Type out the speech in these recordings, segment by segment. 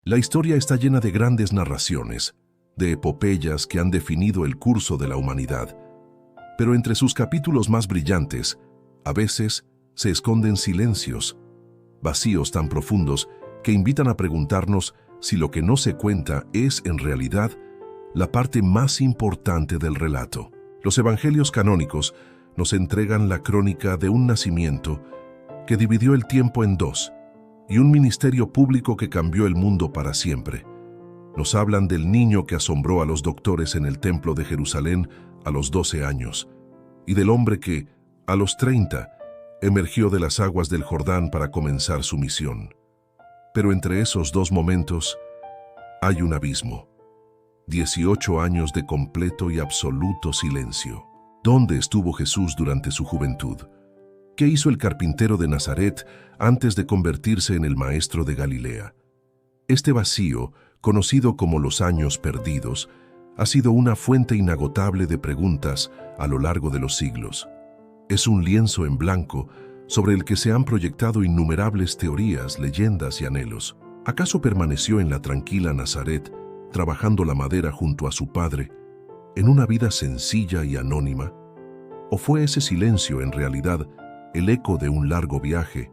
La historia está llena de grandes narraciones, de epopeyas que han definido el curso de la humanidad. Pero entre sus capítulos más brillantes, a veces se esconden silencios, vacíos tan profundos que invitan a preguntarnos si lo que no se cuenta es, en realidad, la parte más importante del relato. Los evangelios canónicos nos entregan la crónica de un nacimiento que dividió el tiempo en dos y un ministerio público que cambió el mundo para siempre. Nos hablan del niño que asombró a los doctores en el templo de Jerusalén a los 12 años y del hombre que, a los 30, emergió de las aguas del Jordán para comenzar su misión. Pero entre esos dos momentos hay un abismo. 18 años de completo y absoluto silencio. ¿Dónde estuvo Jesús durante su juventud? ¿Qué hizo el carpintero de Nazaret antes de convertirse en el maestro de Galilea? Este vacío, conocido como los años perdidos, ha sido una fuente inagotable de preguntas a lo largo de los siglos. Es un lienzo en blanco sobre el que se han proyectado innumerables teorías, leyendas y anhelos. ¿Acaso permaneció en la tranquila Nazaret, trabajando la madera junto a su padre, en una vida sencilla y anónima? ¿O fue ese silencio, en realidad, el eco de un largo viaje,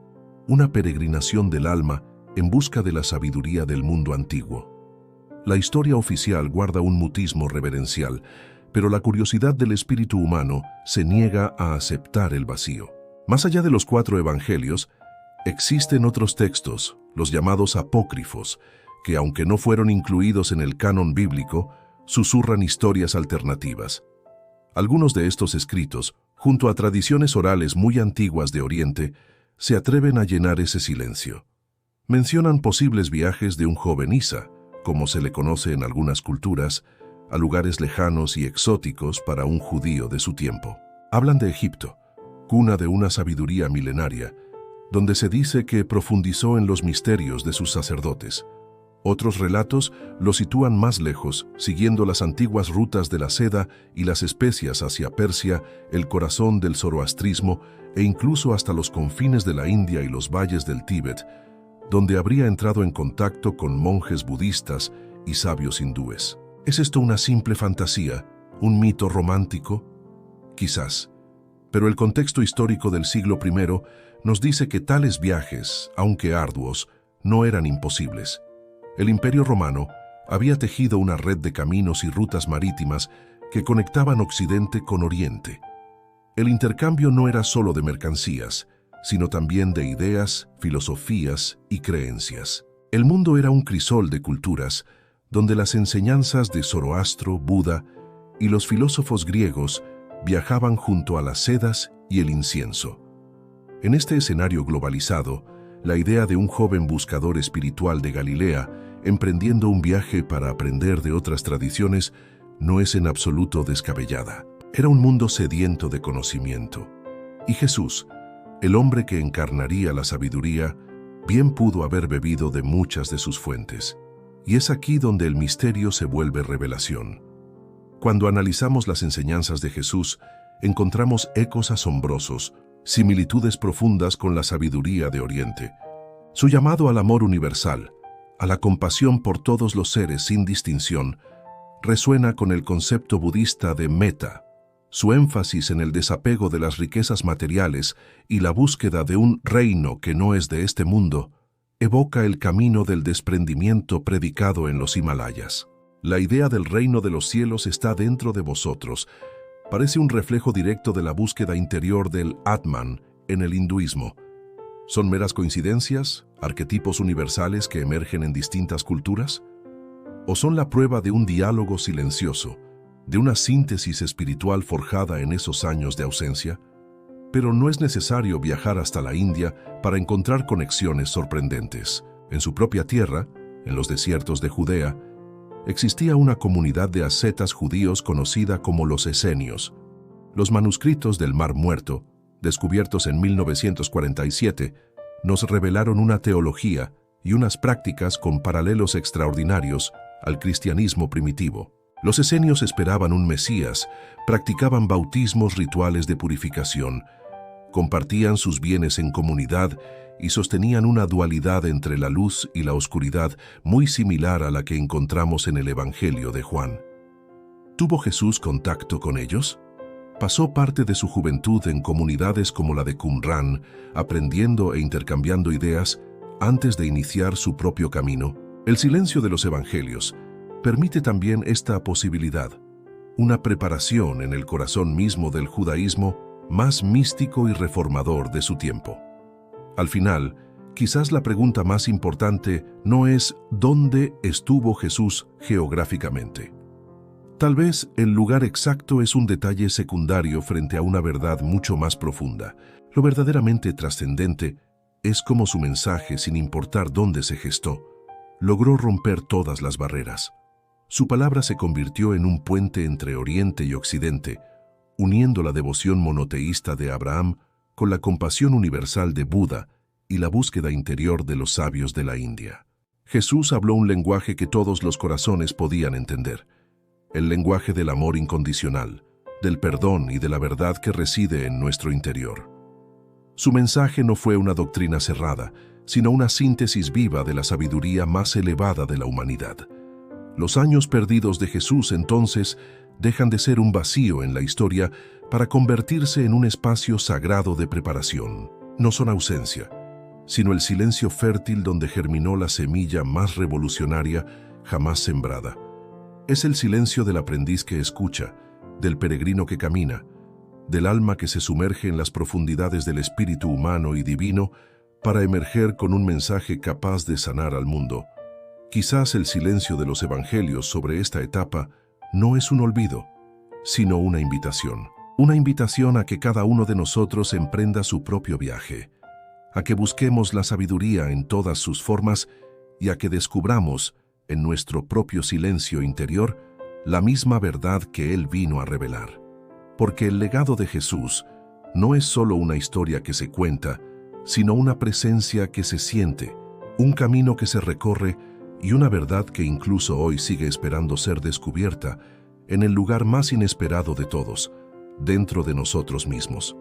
una peregrinación del alma en busca de la sabiduría del mundo antiguo? La historia oficial guarda un mutismo reverencial, pero la curiosidad del espíritu humano se niega a aceptar el vacío. Más allá de los 4 evangelios, existen otros textos, los llamados apócrifos, que aunque no fueron incluidos en el canon bíblico, susurran historias alternativas. Algunos de estos escritos, junto a tradiciones orales muy antiguas de Oriente, se atreven a llenar ese silencio. Mencionan posibles viajes de un joven Isa, como se le conoce en algunas culturas, a lugares lejanos y exóticos para un judío de su tiempo. Hablan de Egipto, cuna de una sabiduría milenaria, donde se dice que profundizó en los misterios de sus sacerdotes. Otros relatos lo sitúan más lejos, siguiendo las antiguas rutas de la seda y las especias hacia Persia, el corazón del zoroastrismo e incluso hasta los confines de la India y los valles del Tíbet, donde habría entrado en contacto con monjes budistas y sabios hindúes. ¿Es esto una simple fantasía, un mito romántico? Quizás, pero el contexto histórico del siglo I nos dice que tales viajes, aunque arduos, no eran imposibles. El Imperio Romano había tejido una red de caminos y rutas marítimas que conectaban Occidente con Oriente. El intercambio no era solo de mercancías, sino también de ideas, filosofías y creencias. El mundo era un crisol de culturas, donde las enseñanzas de Zoroastro, Buda y los filósofos griegos viajaban junto a las sedas y el incienso. En este escenario globalizado, la idea de un joven buscador espiritual de Galilea, emprendiendo un viaje para aprender de otras tradiciones, no es en absoluto descabellada. Era un mundo sediento de conocimiento. Y Jesús, el hombre que encarnaría la sabiduría, bien pudo haber bebido de muchas de sus fuentes. Y es aquí donde el misterio se vuelve revelación. Cuando analizamos las enseñanzas de Jesús, encontramos ecos asombrosos, similitudes profundas con la sabiduría de Oriente. Su llamado al amor universal, a la compasión por todos los seres sin distinción, resuena con el concepto budista de metta. Su énfasis en el desapego de las riquezas materiales y la búsqueda de un reino que no es de este mundo, evoca el camino del desprendimiento predicado en los Himalayas. La idea del reino de los cielos está dentro de vosotros. Parece un reflejo directo de la búsqueda interior del Atman en el hinduismo. ¿Son meras coincidencias, arquetipos universales que emergen en distintas culturas? ¿O son la prueba de un diálogo silencioso, de una síntesis espiritual forjada en esos años de ausencia? Pero no es necesario viajar hasta la India para encontrar conexiones sorprendentes. En su propia tierra, en los desiertos de Judea, existía una comunidad de ascetas judíos conocida como los esenios. Los manuscritos del Mar Muerto, descubiertos en 1947, nos revelaron una teología y unas prácticas con paralelos extraordinarios al cristianismo primitivo. Los esenios esperaban un Mesías, practicaban bautismos rituales de purificación, compartían sus bienes en comunidad y sostenían una dualidad entre la luz y la oscuridad muy similar a la que encontramos en el Evangelio de Juan. ¿Tuvo Jesús contacto con ellos? Pasó parte de su juventud en comunidades como la de Qumran, aprendiendo e intercambiando ideas antes de iniciar su propio camino. El silencio de los evangelios permite también esta posibilidad, una preparación en el corazón mismo del judaísmo más místico y reformador de su tiempo. Al final, quizás la pregunta más importante no es ¿dónde estuvo Jesús geográficamente? Tal vez el lugar exacto es un detalle secundario frente a una verdad mucho más profunda. Lo verdaderamente trascendente es cómo su mensaje, sin importar dónde se gestó, logró romper todas las barreras. Su palabra se convirtió en un puente entre Oriente y Occidente, uniendo la devoción monoteísta de Abraham con la compasión universal de Buda y la búsqueda interior de los sabios de la India. Jesús habló un lenguaje que todos los corazones podían entender, el lenguaje del amor incondicional, del perdón y de la verdad que reside en nuestro interior. Su mensaje no fue una doctrina cerrada, sino una síntesis viva de la sabiduría más elevada de la humanidad. Los años perdidos de Jesús, entonces, dejan de ser un vacío en la historia para convertirse en un espacio sagrado de preparación. No son ausencia, sino el silencio fértil donde germinó la semilla más revolucionaria jamás sembrada. Es el silencio del aprendiz que escucha, del peregrino que camina, del alma que se sumerge en las profundidades del espíritu humano y divino para emerger con un mensaje capaz de sanar al mundo. Quizás el silencio de los evangelios sobre esta etapa no es un olvido, sino una invitación a que cada uno de nosotros emprenda su propio viaje, a que busquemos la sabiduría en todas sus formas y a que descubramos, en nuestro propio silencio interior, la misma verdad que Él vino a revelar. Porque el legado de Jesús no es solo una historia que se cuenta, sino una presencia que se siente, un camino que se recorre y una verdad que incluso hoy sigue esperando ser descubierta en el lugar más inesperado de todos, dentro de nosotros mismos.